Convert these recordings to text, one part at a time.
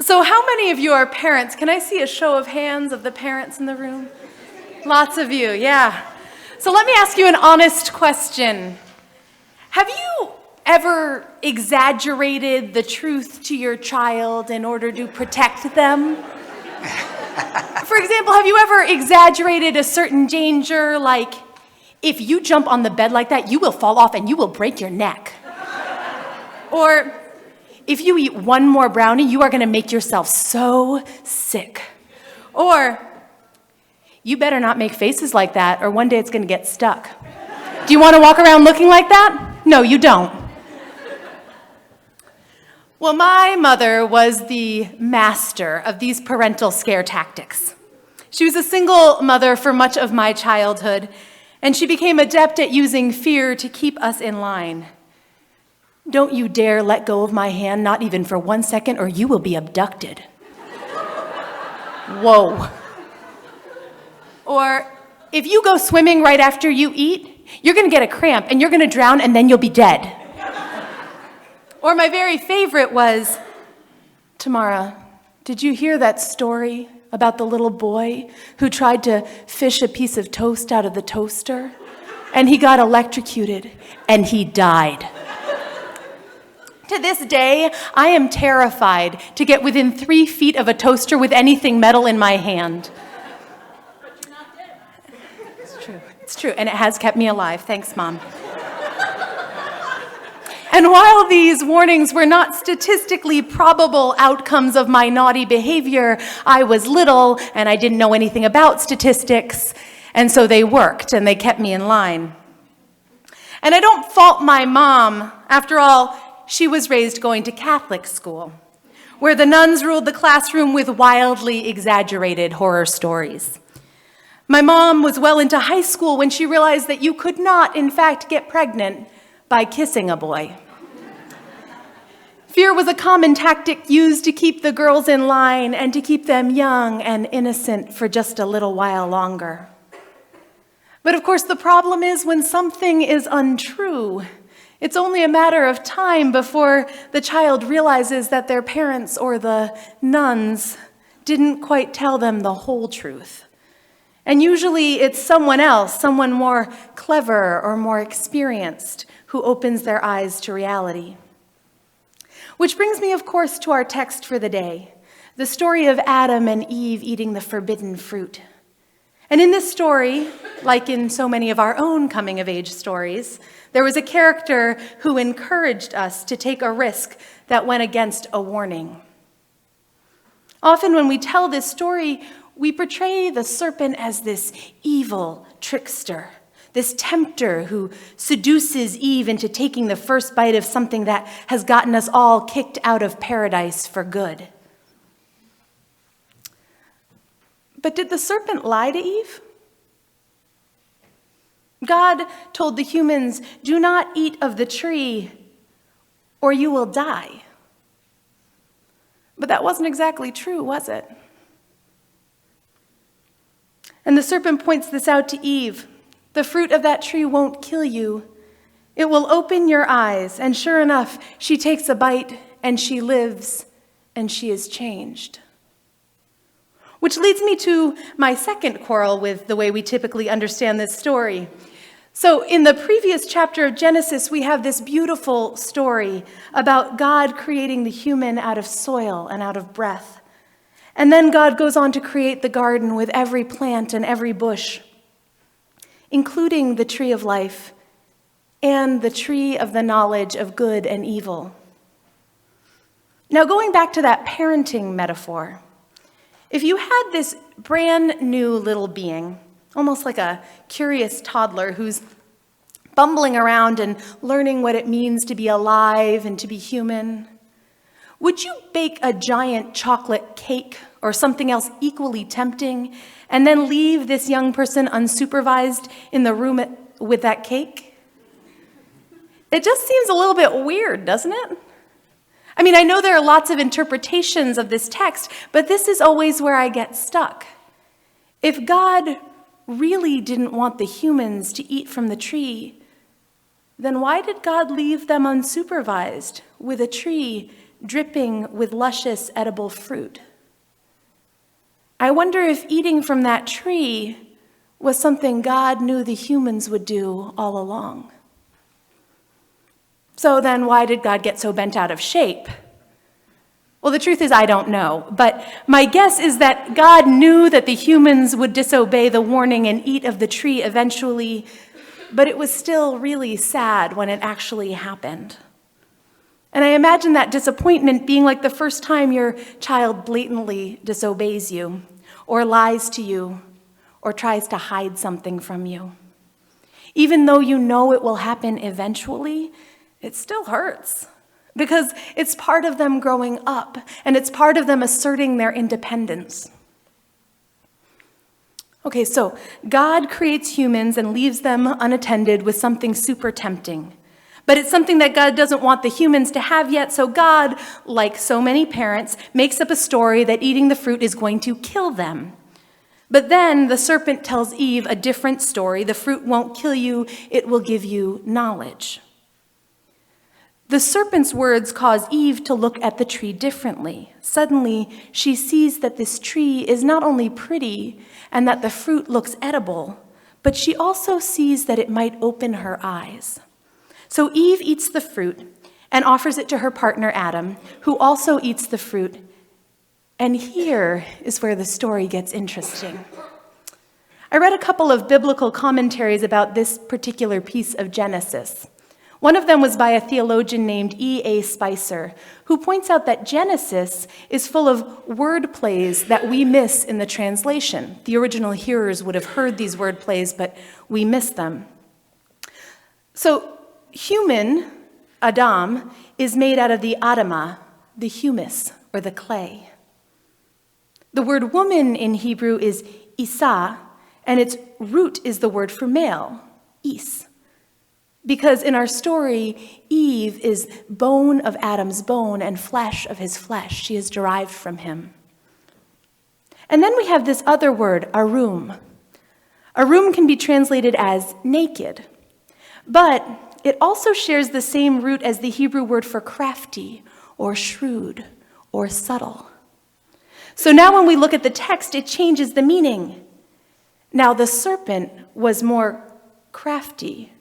So how many of you are parents? Can I see a show of hands of the parents in the room? Lots of you, yeah. So let me ask you an honest question. Have you ever exaggerated the truth to your child in order to protect them? For example, have you ever exaggerated a certain danger, like, if you jump on the bed like that, you will fall off and you will break your neck? Or, if you eat one more brownie, you are going to make yourself so sick. Or, you better not make faces like that, or one day it's going to get stuck. Do you want to walk around looking like that? No, you don't. Well, my mother was the master of these parental scare tactics. She was a single mother for much of my childhood, and she became adept at using fear to keep us in line. Don't you dare let go of my hand, not even for 1 second, or you will be abducted. Whoa. Or, if you go swimming right after you eat, you're going to get a cramp, and you're going to drown, and then you'll be dead. Or my very favorite was, Tamarra, did you hear that story about the little boy who tried to fish a piece of toast out of the toaster? And he got electrocuted, and he died. To this day, I am terrified to get within 3 feet of a toaster with anything metal in my hand. But you're not dead. It's true, and it has kept me alive. Thanks, Mom. And while these warnings were not statistically probable outcomes of my naughty behavior, I was little and I didn't know anything about statistics, and so they worked and they kept me in line. And I don't fault my mom. After all, she was raised going to Catholic school, where the nuns ruled the classroom with wildly exaggerated horror stories. My mom was well into high school when she realized that you could not, in fact, get pregnant by kissing a boy. Fear was a common tactic used to keep the girls in line and to keep them young and innocent for just a little while longer. But of course, the problem is when something is untrue, it's only a matter of time before the child realizes that their parents or the nuns didn't quite tell them the whole truth. And usually it's someone else, someone more clever or more experienced, who opens their eyes to reality. Which brings me, of course, to our text for the day, the story of Adam and Eve eating the forbidden fruit. And in this story, like in so many of our own coming-of-age stories, there was a character who encouraged us to take a risk that went against a warning. Often when we tell this story, we portray the serpent as this evil trickster, this tempter who seduces Eve into taking the first bite of something that has gotten us all kicked out of paradise for good. But did the serpent lie to Eve? God told the humans, "Do not eat of the tree, or you will die." But that wasn't exactly true, was it? And the serpent points this out to Eve. The fruit of that tree won't kill you. It will open your eyes. And sure enough, she takes a bite and she lives and she is changed. Which leads me to my second quarrel with the way we typically understand this story. So in the previous chapter of Genesis, we have this beautiful story about God creating the human out of soil and out of breath. And then God goes on to create the garden with every plant and every bush, including the tree of life and the tree of the knowledge of good and evil. Now, going back to that parenting metaphor, if you had this brand new little being, almost like a curious toddler who's bumbling around and learning what it means to be alive and to be human, would you bake a giant chocolate cake or something else equally tempting and then leave this young person unsupervised in the room with that cake? It just seems a little bit weird, doesn't it? I mean, I know there are lots of interpretations of this text, but this is always where I get stuck. If God really didn't want the humans to eat from the tree, then why did God leave them unsupervised with a tree dripping with luscious edible fruit. I wonder if eating from that tree was something God knew the humans would do all along. So then why did God get so bent out of shape? Well, the truth is I don't know, but my guess is that God knew that the humans would disobey the warning and eat of the tree eventually, but it was still really sad when it actually happened. And I imagine that disappointment being like the first time your child blatantly disobeys you, or lies to you, or tries to hide something from you. Even though you know it will happen eventually, it still hurts. Because it's part of them growing up, and it's part of them asserting their independence. Okay, so God creates humans and leaves them unattended with something super tempting. But it's something that God doesn't want the humans to have yet, so God, like so many parents, makes up a story that eating the fruit is going to kill them. But then the serpent tells Eve a different story. The fruit won't kill you, it will give you knowledge. The serpent's words cause Eve to look at the tree differently. Suddenly, she sees that this tree is not only pretty and that the fruit looks edible, but she also sees that it might open her eyes. So Eve eats the fruit and offers it to her partner Adam, who also eats the fruit. And here is where the story gets interesting. I read a couple of biblical commentaries about this particular piece of Genesis. One of them was by a theologian named E.A. Spicer, who points out that Genesis is full of word plays that we miss in the translation. The original hearers would have heard these word plays, but we miss them. So human, Adam, is made out of the Adamah, the humus, or the clay. The word woman in Hebrew is Isa, and its root is the word for male, is. Because in our story, Eve is bone of Adam's bone and flesh of his flesh. She is derived from him. And then we have this other word, arum. Arum can be translated as naked, but it also shares the same root as the Hebrew word for crafty or shrewd or subtle. So now when we look at the text, it changes the meaning. Now the serpent was more crafty,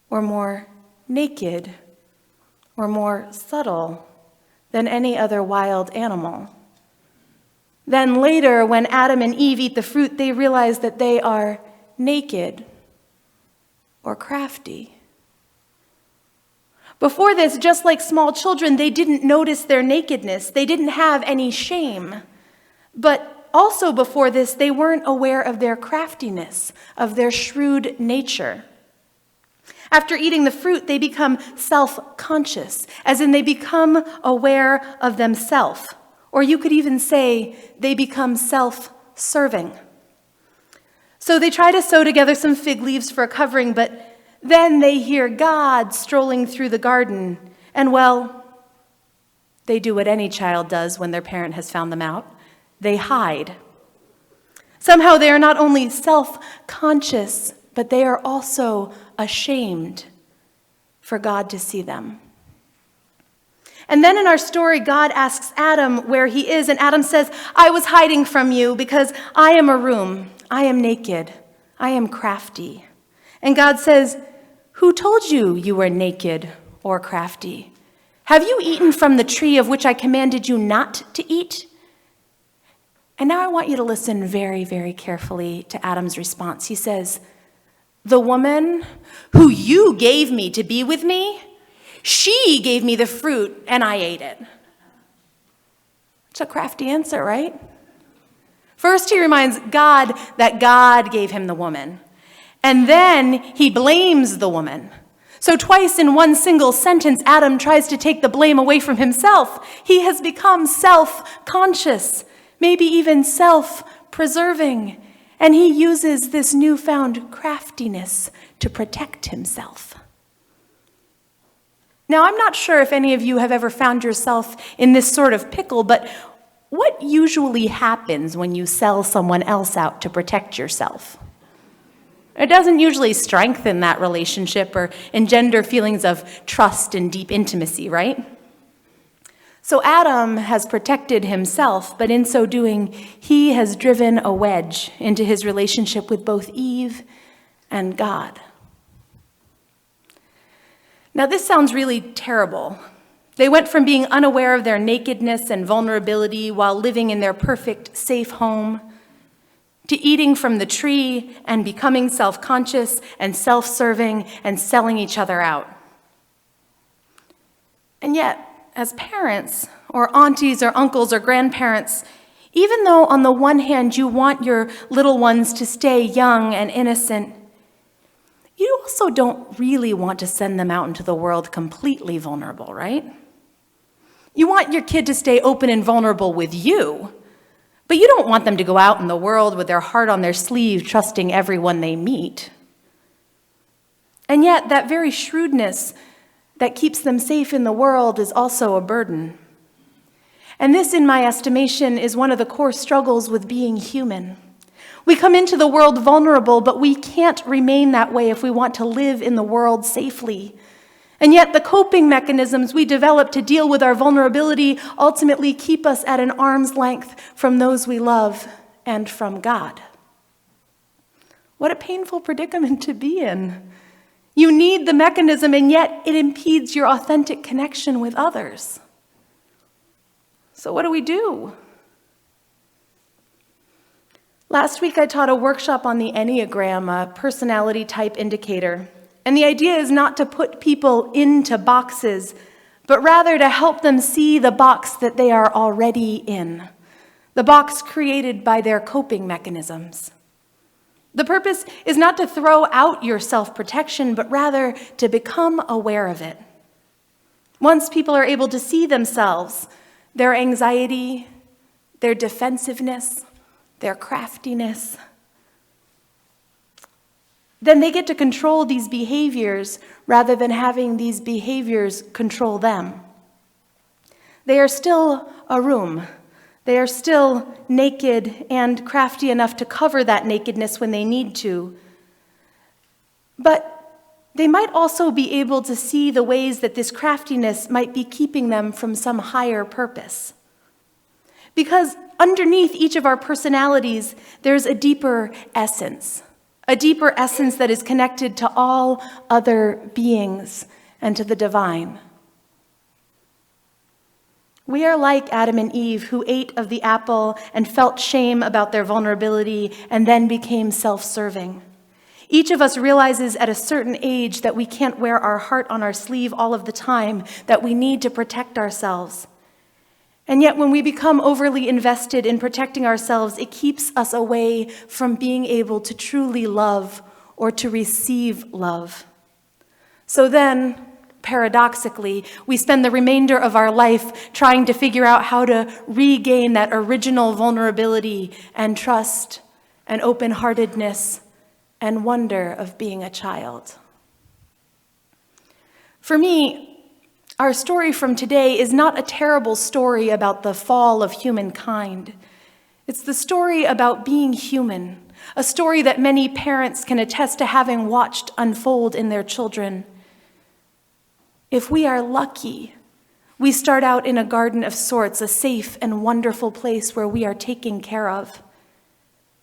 or more naked, or more subtle than any other wild animal. Then later, when Adam and Eve eat the fruit, they realize that they are naked or crafty. Before this, just like small children, they didn't notice their nakedness. They didn't have any shame. But also before this, they weren't aware of their craftiness, of their shrewd nature. After eating the fruit, they become self-conscious, as in they become aware of themselves. Or you could even say they become self-serving. So they try to sew together some fig leaves for a covering, but then they hear God strolling through the garden. And well, they do what any child does when their parent has found them out. They hide. Somehow they are not only self-conscious, but they are also ashamed for God to see them. And then in our story, God asks Adam where he is, and Adam says, I was hiding from you because I am arum, I am naked, I am crafty. And God says, who told you you were naked or crafty? Have you eaten from the tree of which I commanded you not to eat? And now I want you to listen very, very carefully to Adam's response. He says, the woman who you gave me to be with me, she gave me the fruit and I ate it. It's a crafty answer, right? First, he reminds God that God gave him the woman. And then he blames the woman. So twice in one single sentence, Adam tries to take the blame away from himself. He has become self-conscious, maybe even self-preserving. And he uses this newfound craftiness to protect himself. Now, I'm not sure if any of you have ever found yourself in this sort of pickle, but what usually happens when you sell someone else out to protect yourself? It doesn't usually strengthen that relationship or engender feelings of trust and deep intimacy, right? So Adam has protected himself, but in so doing, he has driven a wedge into his relationship with both Eve and God. Now, this sounds really terrible. They went from being unaware of their nakedness and vulnerability while living in their perfect, safe home, to eating from the tree and becoming self-conscious and self-serving and selling each other out. And yet, as parents, or aunties, or uncles, or grandparents, even though on the one hand you want your little ones to stay young and innocent, you also don't really want to send them out into the world completely vulnerable, right? You want your kid to stay open and vulnerable with you, but you don't want them to go out in the world with their heart on their sleeve, trusting everyone they meet. And yet, that very shrewdness that keeps them safe in the world is also a burden. And this, in my estimation, is one of the core struggles with being human. We come into the world vulnerable, but we can't remain that way if we want to live in the world safely. And yet the coping mechanisms we develop to deal with our vulnerability ultimately keep us at an arm's length from those we love and from God. What a painful predicament to be in. You need the mechanism, and yet it impedes your authentic connection with others. So what do we do? Last week, I taught a workshop on the Enneagram, a personality type indicator. And the idea is not to put people into boxes, but rather to help them see the box that they are already in, the box created by their coping mechanisms. The purpose is not to throw out your self-protection, but rather to become aware of it. Once people are able to see themselves, their anxiety, their defensiveness, their craftiness, then they get to control these behaviors rather than having these behaviors control them. They are still a room. They are still naked and crafty enough to cover that nakedness when they need to. But they might also be able to see the ways that this craftiness might be keeping them from some higher purpose. Because underneath each of our personalities, there's a deeper essence that is connected to all other beings and to the divine. We are like Adam and Eve, who ate of the apple and felt shame about their vulnerability and then became self-serving. Each of us realizes at a certain age that we can't wear our heart on our sleeve all of the time, that we need to protect ourselves. And yet when we become overly invested in protecting ourselves, it keeps us away from being able to truly love or to receive love. So then, paradoxically, we spend the remainder of our life trying to figure out how to regain that original vulnerability and trust and open-heartedness and wonder of being a child. For me, our story from today is not a terrible story about the fall of humankind. It's the story about being human, a story that many parents can attest to having watched unfold in their children. If we are lucky, we start out in a garden of sorts, a safe and wonderful place where we are taken care of.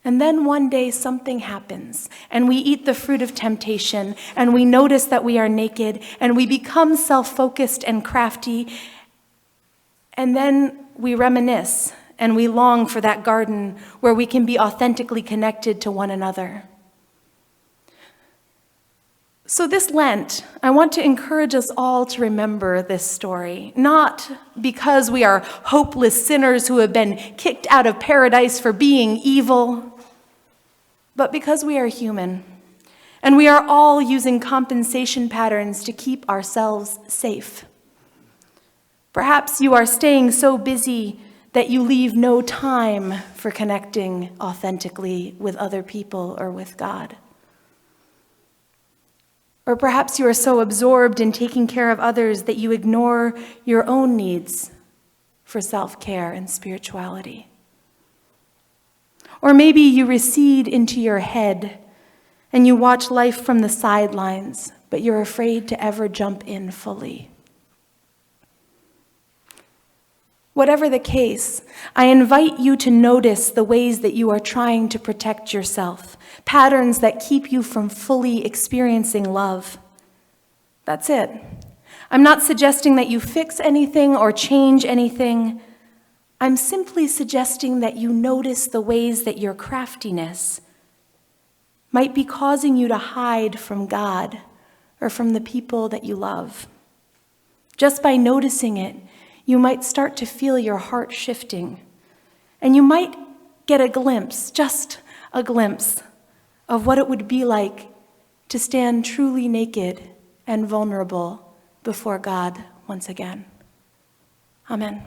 And then one day something happens, and we eat the fruit of temptation, and we notice that we are naked, and we become self-focused and crafty, and then we reminisce, and we long for that garden where we can be authentically connected to one another. So this Lent, I want to encourage us all to remember this story, not because we are hopeless sinners who have been kicked out of paradise for being evil, but because we are human, and we are all using compensation patterns to keep ourselves safe. Perhaps you are staying so busy that you leave no time for connecting authentically with other people or with God. Or perhaps you are so absorbed in taking care of others that you ignore your own needs for self-care and spirituality. Or maybe you recede into your head and you watch life from the sidelines, but you're afraid to ever jump in fully. Whatever the case, I invite you to notice the ways that you are trying to protect yourself, patterns that keep you from fully experiencing love. That's it. I'm not suggesting that you fix anything or change anything. I'm simply suggesting that you notice the ways that your craftiness might be causing you to hide from God or from the people that you love. Just by noticing it, you might start to feel your heart shifting, and you might get a glimpse, just a glimpse, of what it would be like to stand truly naked and vulnerable before God once again. Amen.